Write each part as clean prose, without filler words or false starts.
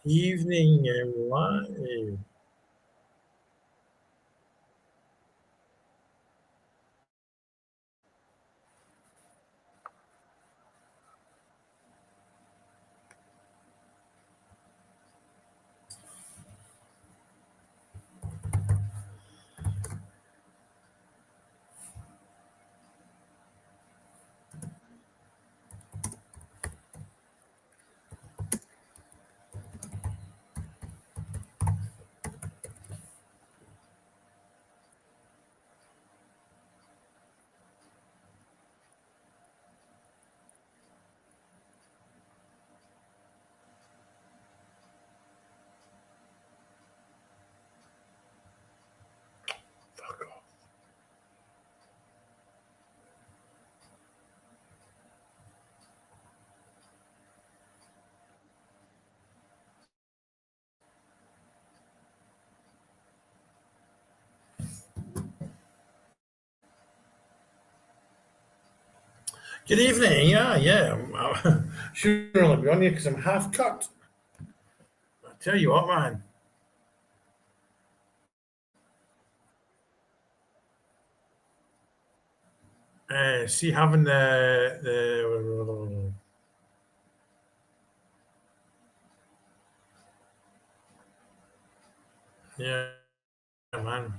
Evening, everyone. Fuck off. Good evening. Yeah. I shouldn't really be on here because I'm half cut. I tell you what, man. See, having the yeah, man.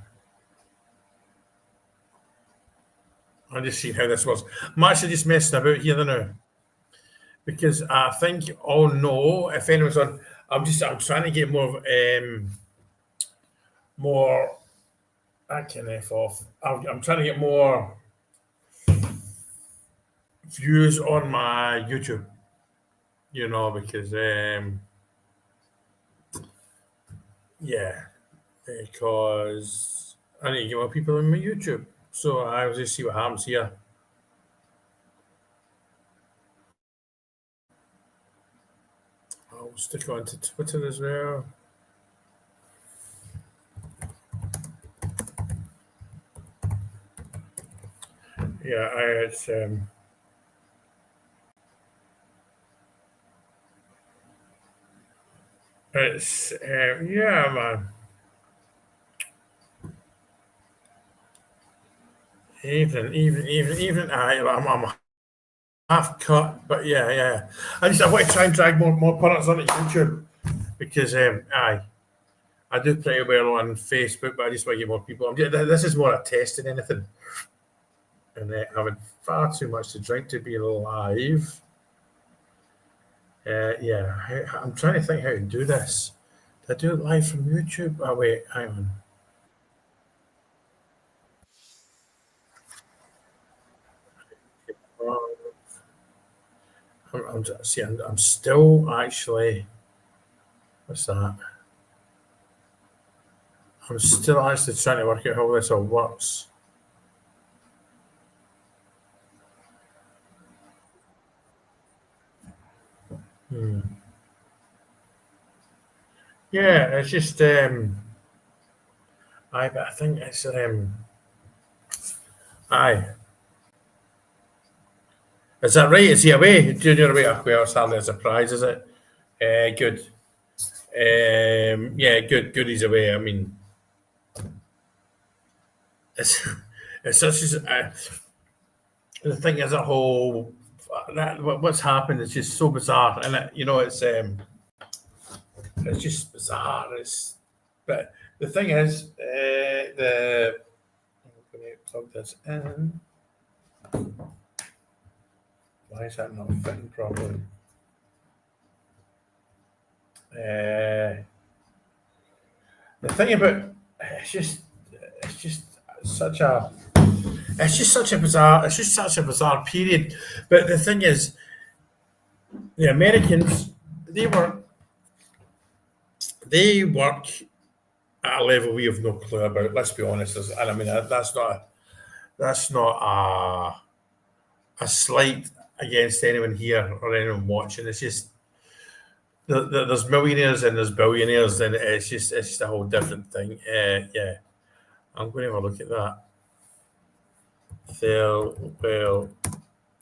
I just see how this was. I'm actually just messing about here now because I think. Oh no! If anyone's on, I'm trying to get more. I can f off. I'm trying to get more views on my YouTube. Because yeah, because I need to get more people on my YouTube. So I'll just see what happens here. I'll stick on to Twitter as well. Yeah, yeah, man. Even. I'm half cut, but yeah. I want to try and drag more products onto YouTube because I do pretty well on Facebook, but I just want to get more people. This is more a test than anything, and having far too much to drink to be live. Yeah, I'm trying to think how to do this. Do I do it live from YouTube? Oh wait, hang on. I'm still actually. What's that? I'm still actually trying to work out how this all works. Yeah, it's just but I think it's aye. Is that right? Is he away? Junior away? Well, it's hardly a surprise, is it? Good. Yeah, good. He's away. I mean, it's it's such as the thing as a whole. What's happened is just so bizarre, and it's just bizarre. But the thing is, I'm going to plug this in. Why is that not fitting properly? Uh, the thing about it's just it's just such a it's just such a bizarre period. But the thing is, the Americans they were they work at a level we have no clue about. Let's be honest, and I mean that's not a slight against anyone here or anyone watching. It's just there's millionaires and there's billionaires, and it's just a whole different thing. Yeah, I'm going to have a look at that. Farewell,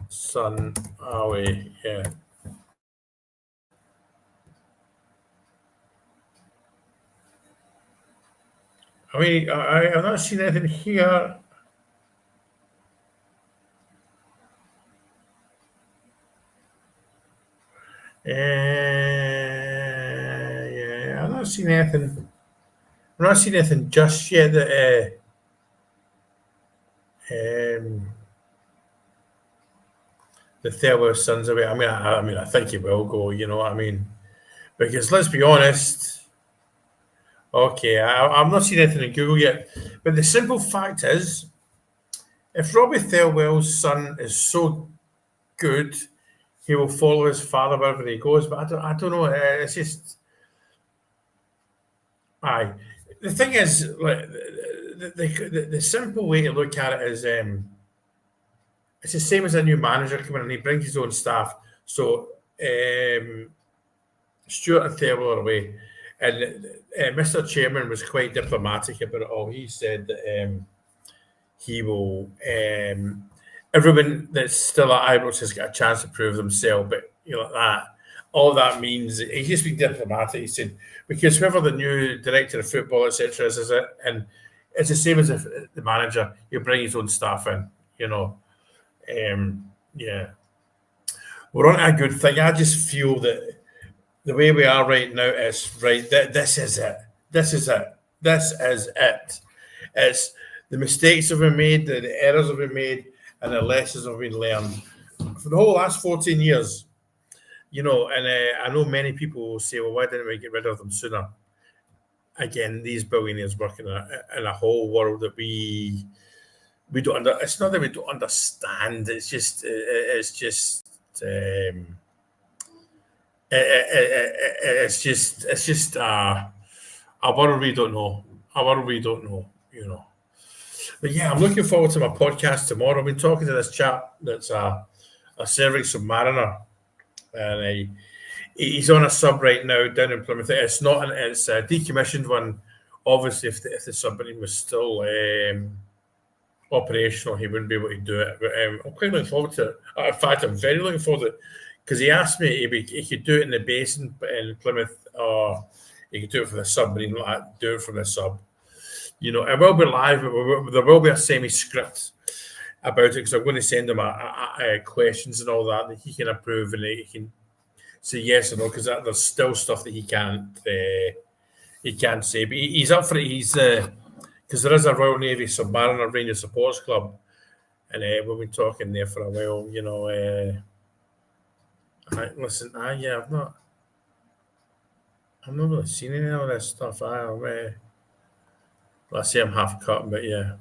son, away. Yeah, I mean, I've not seen anything here. Yeah, I've not seen anything. I've not seen anything just yet that the Thelwell Suns away. I mean, I think he will go. You know what I mean? Because let's be honest. Okay, I'm not seeing anything in Google yet, but the simple fact is, if Robbie Thelwell's son is so good, he will follow his father wherever he goes. But I don't know. It's just, aye. The thing is, like, the simple way to look at it is, it's the same as a new manager coming in. He brings his own staff. So Stuart and Thelwell are away, and Mr. Chairman was quite diplomatic about it all. He said that. He will. Everyone that's still at Ibrox has got a chance to prove themselves, but you know that. All that means he's just being diplomatic. He said because whoever the new director of football, etc., is it, and it's the same as if the manager. He'll bring his own staff in. You know, yeah. We're on a good thing. I just feel that the way we are right now is right. This is it. This is it. This is it. It's the mistakes have been made, the errors have been made, and the lessons have been learned for the whole last 14 years. You know, and I know many people will say, "Well, why didn't we get rid of them sooner?" Again, these billionaires work in a whole world that we don't under. It's not that we don't understand. It's just a world we don't know. A world we don't know. You know. But yeah, I'm looking forward to my podcast tomorrow. I've been talking to this chap that's a serving submariner, and he's on a sub right now down in Plymouth. It's not, it's a decommissioned one. Obviously, if the submarine was still operational, he wouldn't be able to do it. But I'm quite looking forward to it. In fact, I'm very looking forward to it because he asked me if he could do it in the basin in Plymouth, or he could do it for the submarine, like do it from the sub. You know, it will be live. There will be a semi-script about it because I'm going to send him questions and all that he can approve and he can say yes or no because there's still stuff that he can't say. But he's up for it. He's because there is a Royal Navy Submariner Ranger Supporters Club, and we've been talking there for a while. You know, listen, yeah, I've not really seen any of this stuff. Let's say I'm half cut, but yeah.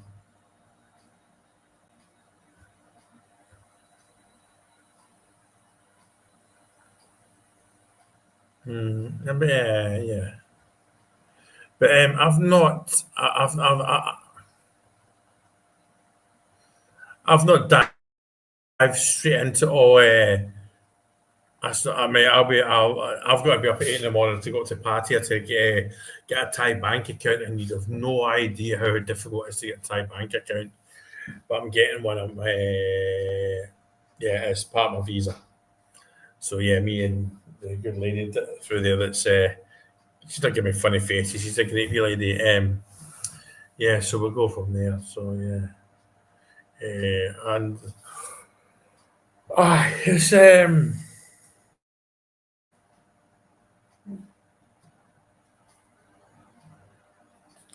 But yeah. But I've not, I've not dived straight into all. I mean, I've got to be up at 8 in the morning to go to Pattaya to get a Thai bank account, and you have no idea how difficult it is to get a Thai bank account. But I'm getting one. Yeah, as part of my visa. So yeah, me and the good lady through there that's she's not giving me funny faces. She's a great lady. Yeah, so we'll go from there. So yeah, and it's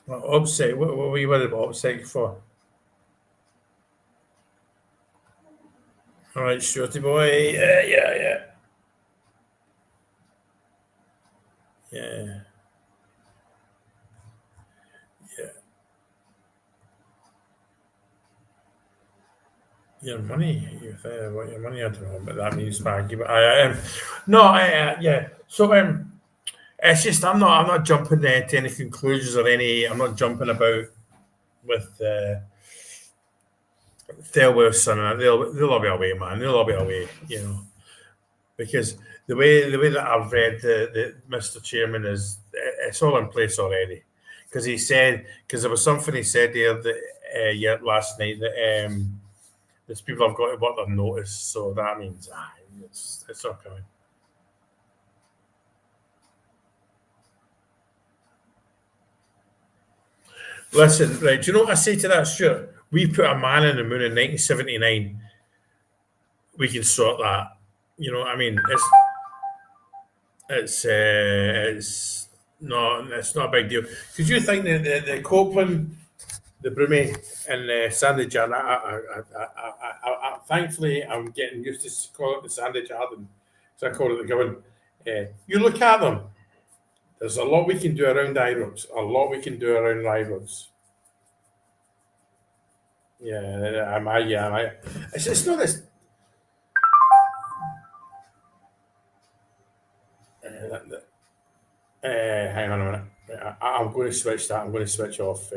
upset. What were you worried about upset for? All right, shorty boy. Yeah, yeah. Your money, what your money? I don't know, but that means Maggie. But no, yeah. So it's just I'm not jumping to any conclusions or any. I'm not jumping about with Thelwell's son. They'll all be away, man. They'll all be away, you know, because the way that I've read the Mr. Chairman is it's all in place already. Because he said because there was something he said there that yeah last night that there's people have got to work their notice, so that means it's all coming. Listen, right, do you know what I say to that, Stuart? We put a man in the moon in 1979. We can sort that. You know what I mean? It's not a big deal. Because you think the Copeland, the Brummy, and the Sandy Jar, thankfully, I'm getting used to call it the Sandy Jardin. So I call it the Govan. You look at them, there's a lot we can do around Ibrox, a lot we can do around Ibrox. Yeah. It's not this. Hang on a minute. I'm going to switch that. I'm going to switch off.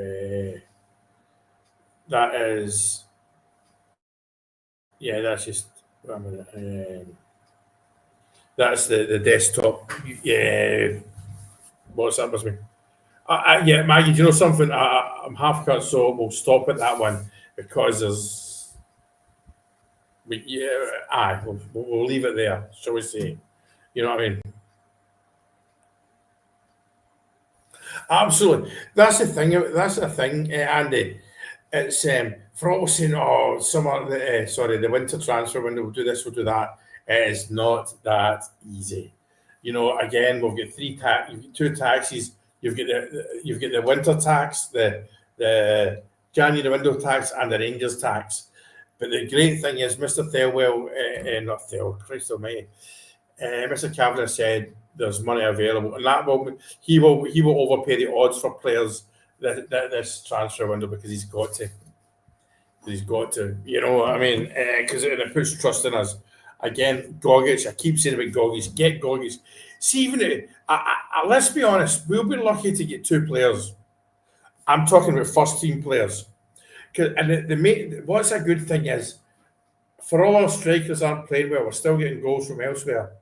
That is, yeah, that's just. Wait a minute. That's the desktop. Yeah, what's that with me? Yeah, Maggie, do you know something? I'm half cut, so we'll stop at that one because there's. We'll leave it there, shall we say? You know what I mean? Absolutely. That's the thing. That's the thing, Andy. It's for all saying, oh, the winter transfer window, we'll do this, we'll do that. It is not that easy. You know, again, we've got you've got two taxes. You've got the winter tax, the January window tax, and the Rangers tax. But the great thing is, Mr. Thelwell, not Thel, Christ Almighty, Mr. Kavanagh said there's money available, and he will overpay the odds for players this transfer window because he's got to. He's got to. You know what I mean? Because it puts trust in us. Again, Gogic. I keep saying about Gogic. Get Gogic. See, let's be honest. We'll be lucky to get two players. I'm talking about first team players. And what's a good thing is, for all our strikers aren't playing well, we're still getting goals from elsewhere.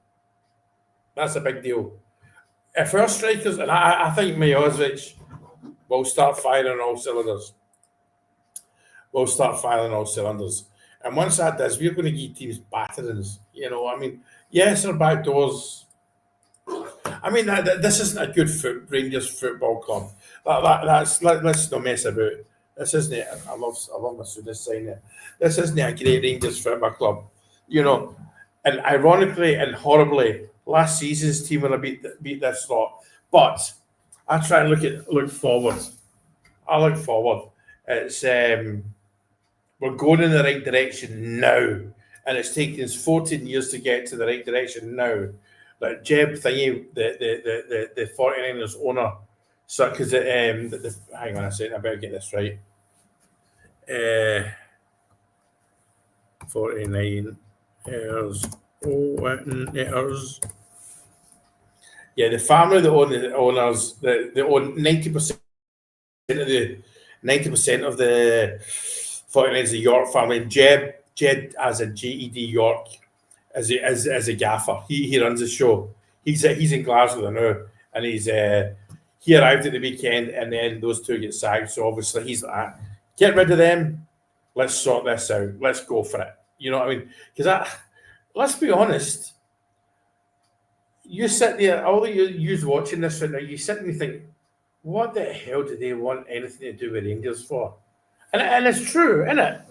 That's a big deal. If our strikers, and I think Mijovic will start firing on all cylinders. We'll start firing all cylinders. And once that does, we're going to give teams batterings. You know, I mean, yes, our back doors. I mean, this isn't a good Rangers football club. Let's not mess about. This isn't it. I love my students saying it. This isn't a great Rangers football club. You know, and ironically and horribly, last season's team will have beat this lot. But I try and look forward. I look forward. It's we're going in the right direction now, and it's taken us 14 years to get to the right direction now. Like Jeb Thingy, the 49ers owner, so because hang on a second, I better get this right. 49 ers, owners. Yeah, the family that own the owners, they own 90% of the 90% of the 49ers, the York family. Jed as a JED York as a gaffer. He runs the show. He's in Glasgow now, and he arrived at the weekend, and then those two get sacked. So obviously he's like, get rid of them. Let's sort this out. Let's go for it. You know what I mean? Because let's be honest. You sit there, all of you watching this right now, you sit and you think, what the hell do they want anything to do with Rangers for? And it's true, isn't it?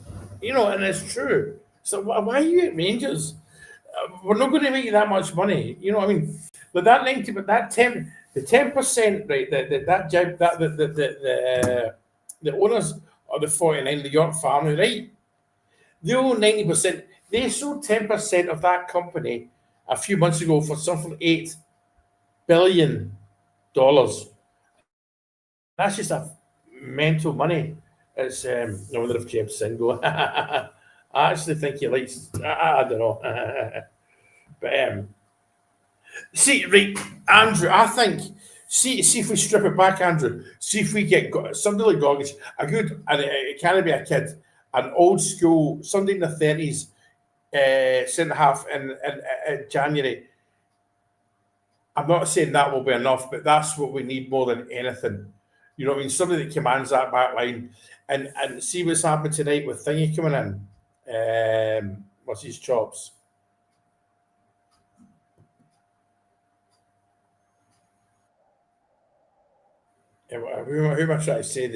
You know, and it's true. So why are you at Rangers? We're not going to make you that much money. You know what I mean? But that 90, but that 10, the 10%, right? The owners of the 49, the York family, right? They own 90%. They sold 10% of that company a few months ago for something like $8 billion. That's just a mental money. It's I wonder if Jeb's single. I actually think he likes. I don't know, but see, right, Andrew. I think see if we strip it back, Andrew. See if we get somebody like Gogic, a good, and it can't be a kid, an old school, somebody in the 30s, centre half in January. I'm not saying that will be enough, but that's what we need more than anything. You know what I mean? Somebody that commands that back line, and see what's happened tonight with Thingy coming in. What's his chops? Who am I trying to say? Who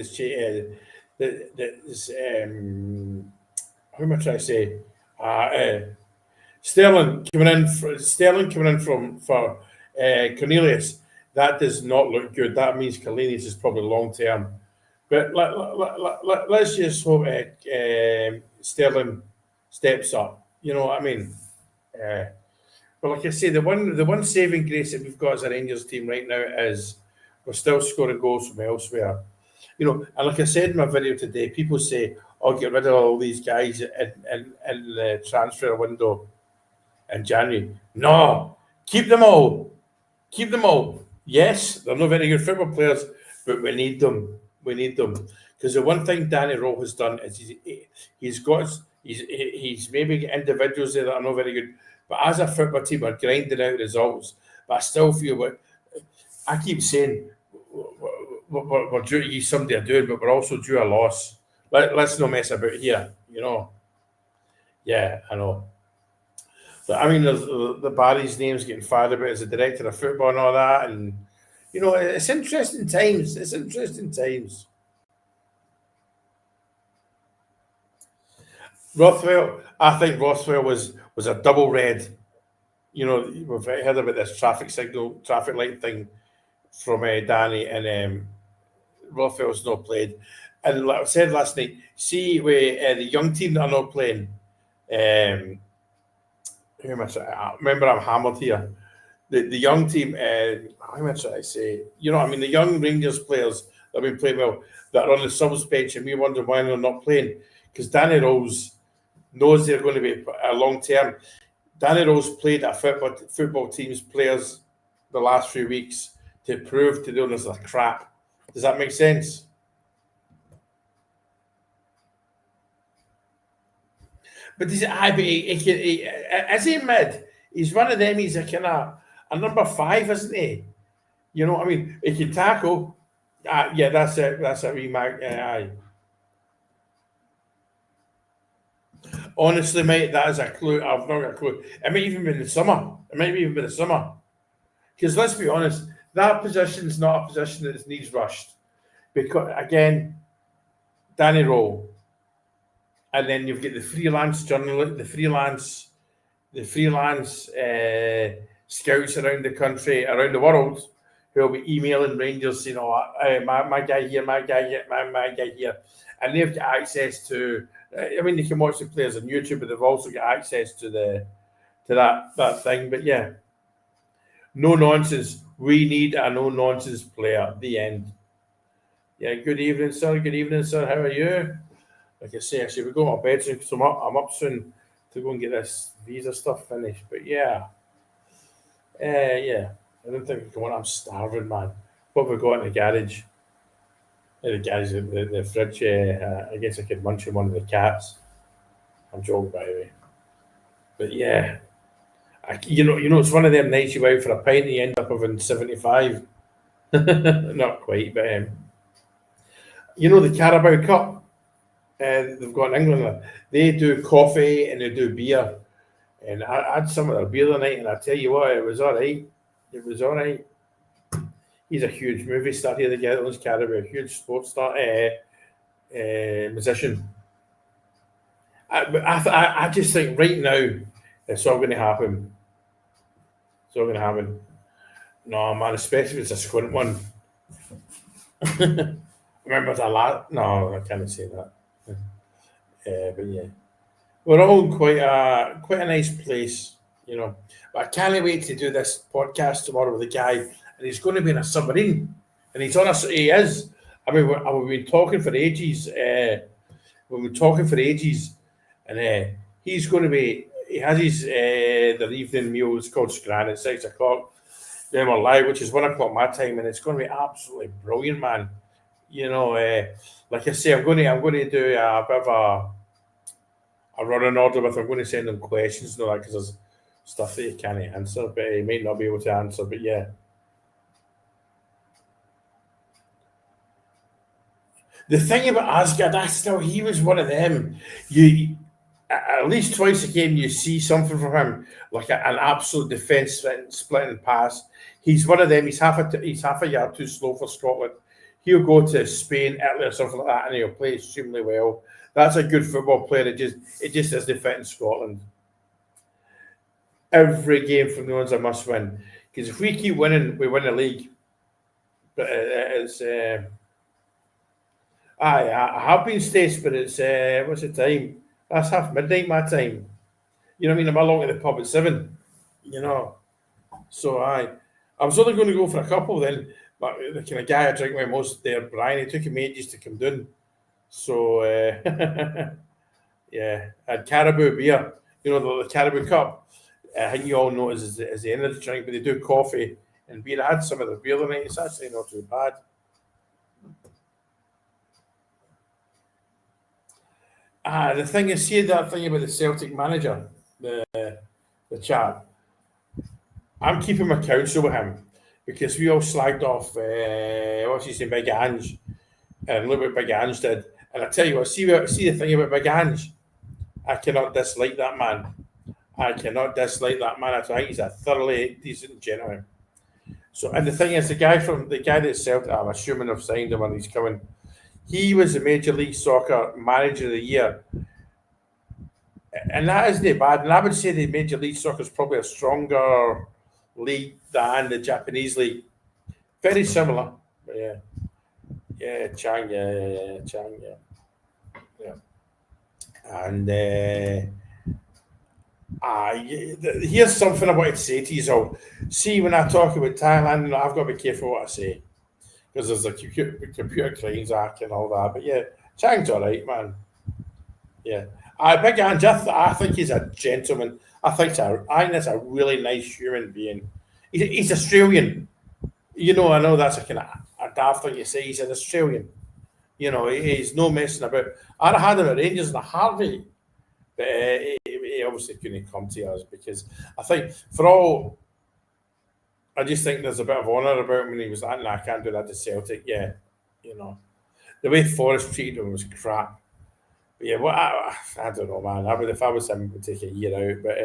am I trying to say? Uh, uh, Sterling coming in from for Cornelius. That does not look good. That means Cornelius is probably long term. But let's just hope Sterling steps up. You know what I mean? Uh, but like I say, the one saving grace that we've got as a Rangers team right now is we're still scoring goals from elsewhere. And like I said in my video today, people say, "Oh, get rid of all these guys in the transfer window in January." No, keep them all. Keep them all. Yes, they're not very good football players, but we need them. We need them because the one thing Danny Rowe has done is he's got he's maybe got individuals there that are not very good, but as a football team, we're grinding out results. But I still feel I keep saying we're due to use somebody a doing, but we're also due a loss. Let's not mess about here. Yeah, I know. But I mean, there's the Barry's name's getting fired about as a director of football and all that, and it's interesting times. It's interesting times. Rothwell, I think Rothwell was a double red. We've heard about this traffic light thing from Danny, and Rothwell's not played. And like I said last night, see where the young team that are not playing. Who am I trying? Remember, I'm hammered here. The young team. How am I trying to say? You know what I mean? The young Rangers players that have been playing well, that are on the subs bench, and we wonder why they're not playing. Because Danny Rose knows they're going to be a long term. Danny Rose played at football team's players the last few weeks to prove to the owners they're crap. Does that make sense? But is he mid? He's one of them. He's a kind of a number 5, isn't he? You know what I mean? He can tackle. Yeah, that's it. That's a remark. Aye. Honestly, mate, that is a clue. I've not got a clue. It might even be in the summer. It might even be the summer. Because let's be honest, that position's not a position that needs rushed. Because again, Danny Rowe, and then you've got the freelance journalist, the freelance scouts around the country, around the world, who will be emailing Rangers, my guy here, my guy here, my guy here, and they've got access to. I mean, they can watch the players on YouTube, but they've also got access to that thing. But yeah, no nonsense. We need a no nonsense player. The end. Yeah. Good evening, sir. Good evening, sir. How are you? Like I say, I should go to my bedroom because I'm up soon to go and get this visa stuff finished. But yeah, yeah. I don't think I want. I'm starving, man. What have we got in the garage? The garage, the fridge. I guess I could munch on one of the cats. I'm joking, by the way. But yeah, it's one of them nights you go out for a pint and you end up having 75. Not quite, but the Carabao Cup. They've got in England. They do coffee and they do beer. And I had some of their beer the night, and I tell you what, it was all right. It was all right. He's a huge movie star here. The guy that owns Carabao, a huge sports star, musician. I just think right now it's all going to happen. It's all going to happen. No, man, especially if it's a squint one. Remember that last? No, I can't say that. But yeah, we're all in quite a nice place, But I can't wait to do this podcast tomorrow with a guy, and he's going to be in a submarine, and he's on a. He is. I mean, we've been talking for ages. We've been talking for ages, and he's going to be. He has his the evening meal. It's called Scran at 6:00. Then we're live, which is 1:00 my time, and it's going to be absolutely brilliant, man. Like I say, I'm going to do a bit of a running order with. I'm going to send them questions and all that because there's stuff that he can't answer, but he might not be able to answer. But yeah, the thing about Asgard, he was one of them. You at least twice a game you see something from him, like an absolute defence splitting pass. He's one of them. He's half a yard too slow for Scotland. He'll go to Spain, Italy, or something like that, and he'll play extremely well. That's a good football player. It just doesn't fit in Scotland. Every game from the ones I must win, because if we keep winning, we win the league. But it's I have been States, but it's what's the time? That's half midnight my time. You know what I mean? I'm along at the pub at 7. You know, so I was only going to go for a couple then, but the kind of guy I drink with most there, Brian, it took him ages to come down. So yeah, and Caribou beer, the Caribou Cup. I think you all know it as the energy drink, but they do coffee and beer. I had some of the beer tonight. It's actually not too bad. The thing is, see that thing about the Celtic manager, the chap. I'm keeping my counsel with him because we all slagged off what's his name, Big Ange, and look what Big Ange did. And I tell you what, see the thing about Big Ange. I cannot dislike that man. I cannot dislike that man. I think he's a thoroughly decent gentleman. So, and the thing is, the guy that Celtic, I'm assuming I've signed him and he's coming. He was the Major League Soccer Manager of the Year, and that isn't bad. And I would say the Major League Soccer is probably a stronger league than the Japanese league. Very similar, but yeah, yeah, Chang, yeah, Chang, yeah. And here's something I wanted to say to you all. See, when I talk about Thailand, I've got to be careful what I say because there's a Computer Crimes Act and all that. But yeah, Chang's all right, man. Yeah. Big Ange, I think he's a gentleman. I think that's a really nice human being. He's Australian. I know that's a kind of a daft thing to say. He's an Australian. He's no messing about. I'd have had him at Rangers in a heartbeat, but he obviously couldn't come to us because I think I just think there's a bit of honour about him when he was like, "Nah, I can't do that to Celtic." Yeah, the way Forrest treated him was crap. But yeah, well, I don't know, man. If I was him, I would take a year out. But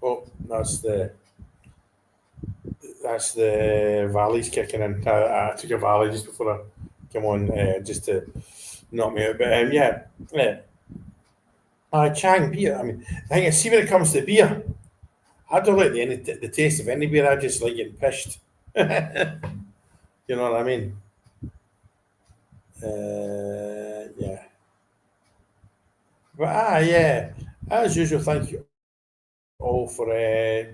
oh, that's the Valley's kicking in. I took a Valley just before I come on, just to knock me out. But yeah. Chang beer. I mean, the thing is, see when it comes to beer, I don't like the taste of any beer. I just like getting pished. You know what I mean? Yeah. But yeah, as usual, thank you all for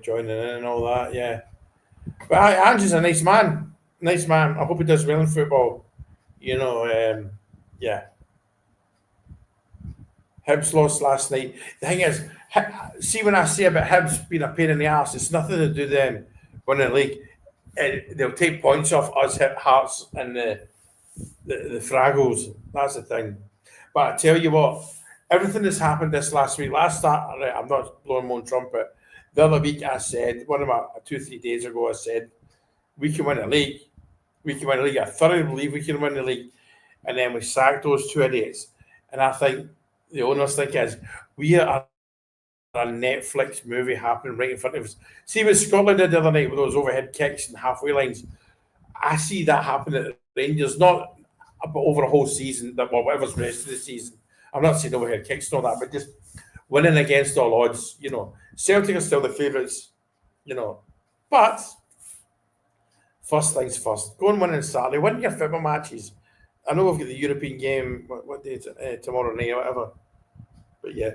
joining in and all that. Yeah. But Andrew's a nice man. Nice man. I hope he does well in football. Yeah. Hibs lost last night. The thing is, see when I say about Hibs being a pain in the ass, it's nothing to do then winning the league. They'll take points off us, Hearts, and the Fraggles. That's the thing. But I tell you what, everything that's happened this last week, I'm not blowing my own trumpet. The other week I said, 2-3 days ago, I said, we can win the league. We can win the league. I thoroughly believe we can win the league. And then we sacked those two idiots. And I think the owners think is we are a Netflix movie happening right in front of us. See what Scotland did the other night with those overhead kicks and halfway lines. I see that happen at the Rangers, not over a whole season, whatever's the rest of the season. I'm not saying overhead kicks and all that, but just winning against all odds. Celtic are still the favourites. But first things first. Go and win on Saturday. Win your football matches. I know we've got the European game. What day is it? Tomorrow night or whatever. But yeah,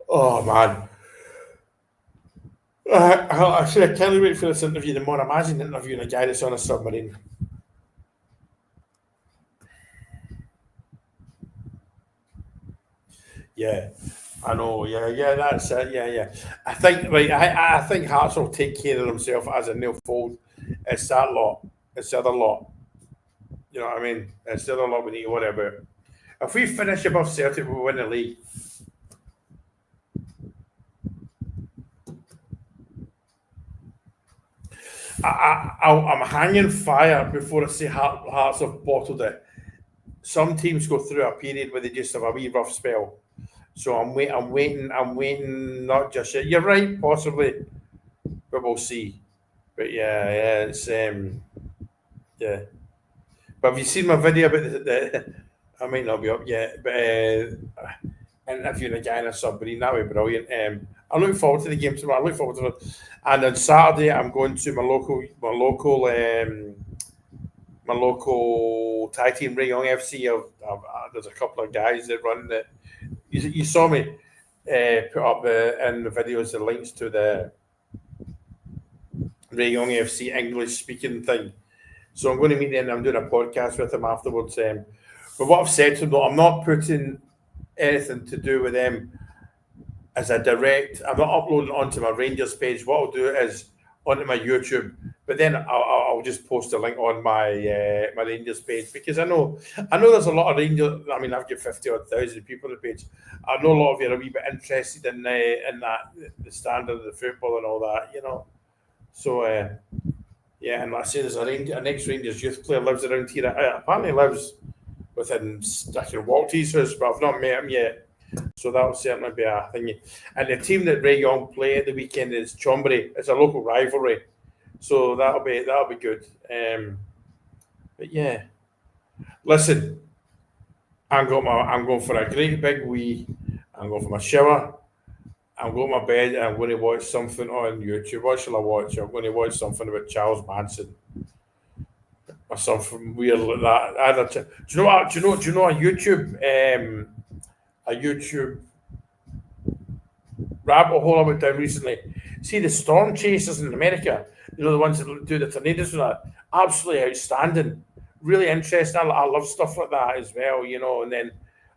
oh man. I can't wait for this interview tomorrow. Imagine interviewing a guy that's on a submarine. Yeah, I know. Yeah, that's it. Yeah. I think I think Hearts will take care of themselves as a nil fold. It's that lot. It's the other lot. You know what I mean? It's the other lot we need to worry about. If we finish above Celtic, we'll win the league. I'm hanging fire before I say Hearts have bottled it. some teams go through a period where they just have a wee rough spell. So I'm waiting. Not just yet. You're right, possibly, but we'll see. But yeah, it's yeah. But have you seen my video about the I might not be up yet, but interviewing a guy in a submarine? That would be brilliant. I look forward to the game tomorrow. I look forward to it. And on Saturday, I'm going to my local tag team, Ray Young FC. There's a couple of guys that run the. You saw me put up in the videos the links to the Ray Young FC English speaking thing. So I'm going to meet them. I'm doing a podcast with them afterwards. But what I've said to them, though, I'm not putting anything to do with them as a direct. I'm not uploading onto my Rangers page. What I'll do is onto my YouTube, but then I'll just post a link on my my Rangers page, because I know there's a lot of Rangers. I mean, I've got 50,000 people on the page. I know a lot of you are a wee bit interested in that, the standard of the football and all that, you know. So yeah, and like I say, there's an ex-Rangers youth player lives around here. Apparently lives within, I can walk to his house, but I've not met him yet. So that'll certainly be a thing. And the team that Ray Young play at the weekend is Chombury. It's a local rivalry, so that'll be good. But yeah, listen, I'm going for a great big wee. I'm going for my shower. I'm going to my bed and I'm going to watch something on YouTube. What shall I watch? I'm going to watch something about Charles Manson or something weird like that. Do you know what? Do you know a YouTube rabbit hole I went down recently? See the storm chasers in America. You know, the ones that do the tornadoes and that. Absolutely outstanding. Really interesting. I love stuff like that as well. You know, and then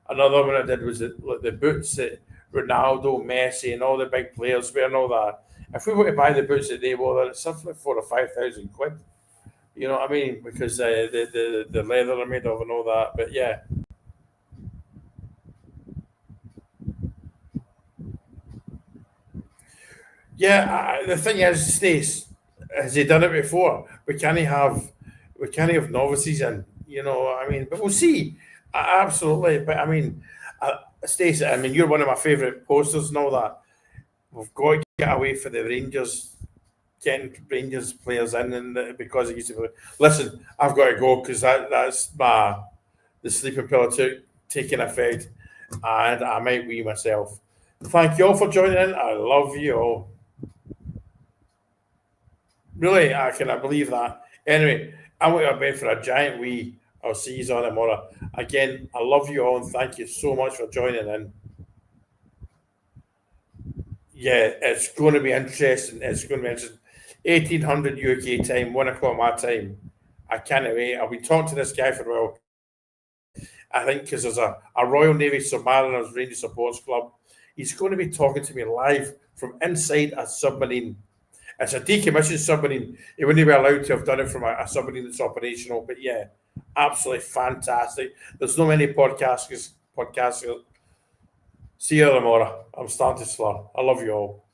another one I did was the boots that Ronaldo, Messi, and all the big players wear and all that. If we were to buy the boots that they wore, it's something like 4,000 or 5,000 quid. You know what I mean? Because the leather are made of and all that. But yeah. Yeah, the thing is, Stace, has he done it before? We can't have novices in, you know. I mean, but we'll see. Absolutely, but I mean, Stace, I mean, you're one of my favourite posters and all that. We've got to get away for the Rangers, getting Rangers players in, and because it used to be. Listen, I've got to go because that's the sleeping pill I took taking effect, and I might wee myself. Thank you all for joining in. I love you all. Really, I cannot believe that. Anyway, I'm going to bed for a giant wee. I'll see you on tomorrow. Again, I love you all and thank you so much for joining in. Yeah, it's going to be interesting. It's going to be interesting. 1800 UK time, 1 o'clock my time. I can't wait. I'll be talking to this guy for a while. I think because there's a Royal Navy Submariners Ranger Supports Club. He's going to be talking to me live from inside a submarine. It's a decommissioned submarine. He wouldn't be allowed to have done it from a submarine that's operational. But yeah, absolutely fantastic. There's no many podcasters. See you tomorrow. I'm starting to slur. I love you all.